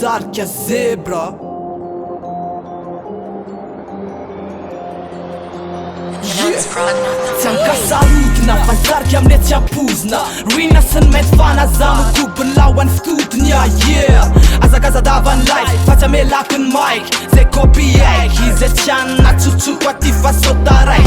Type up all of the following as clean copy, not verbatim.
zarka zebra. Tiam kasarotona fa zarka aminay tsy ampozina Rina sy ny mainty fanaza mikobony laoan'ny fitodina azakazadavany life fa tsy amelako ny mic zay copyek izy tsy anina tsotsoko aty fa sotaray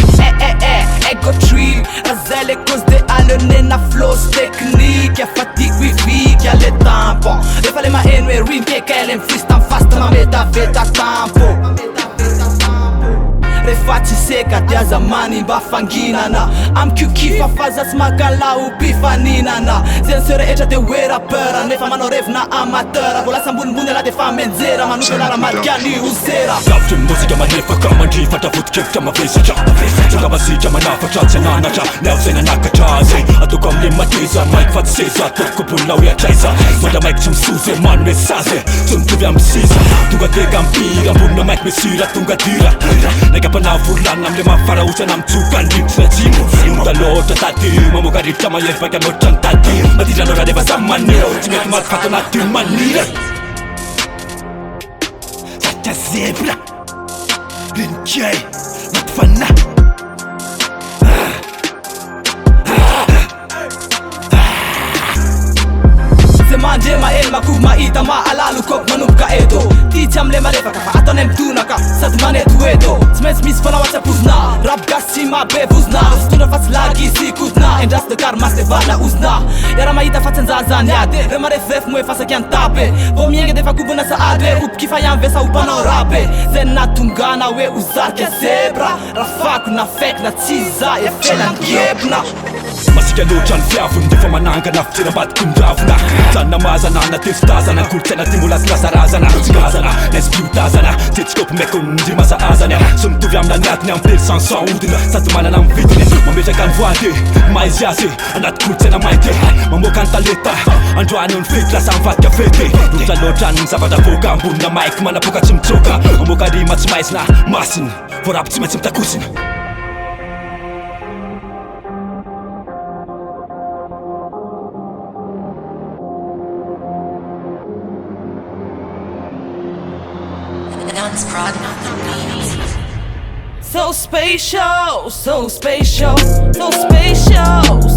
ego trill raha le cause de alenena flows technique efa tiako iviky ale tampo rehefa le maheno hoe rim kekele mifrista mifasta mametaveta tampo rehefa tsy seka dia zamany mba fanginana amiko kifa fa zatsy makalao mpifaninana zay ny se rehetra de hoe rapeur nefa manao revina amateur mbola sambonimbony ala de fa menjera manoto lara malikany ozera lavitry ny mozika manefaka mandrifatra vodikevitra mavesatra tonga masitra manafatra tsy ananatra nev zay nanakatra zay ataoko amle mateza maiky fa tsy seza tokobolina hoe atraiza manda maiky tsy misozy mano mesazy tsy mitovy amy sisa tonga teka ampira ambonina maiky mesira tonga dira panavurlana amle mafaraotsana mitsoka andrivotra tsimo ota loatra tady mamoaka rivotra mahery vaika loatra ny tady matidranao refa samy manira tsy mety maty fato anaty manira zarka zebra rinikay maty fana mande mael makovo mahita mahalalo koko manomboka eto ty tsy amle malefaka fa ataony amidonaka sady maneto eto tsy maintsy misy fanao atsy apozina rabogasy tsy mabevozina fotondra fa tsy lagy izy kodina endrasy de kary de vala ozina iara mahita fa tsy anjahazany ady re marefirefy moe fasaky antape vo mienga de fa kobona saady hoe opikifa ihany ve sa hopanao rabe zay natongana hoe ozarka zebra raha fako na feky na tsy za efelany gebona masika loatra ny fiavony defa manangana fitera ambadiko ndravona namazana testazana kolotsaina ty mbola sy lasarazana tsigazana naisy-piotazana tetsikopy maiko ndry masa azany so mitovy amina aniatiny ampely sansan odina sady manana amy vidiny mametraka ny voady maizy azy anaty kolotsaina mainty mamoaka ny taleta androany ny fety lasa mivadika fety loatra loatra ny zavatra voaka ambonina maiky manapoka tsy mitsoka mamoaka rima tsy maizina masiny voarapy tsy maintsy mitakosina So spatial, so spatial, so spatial.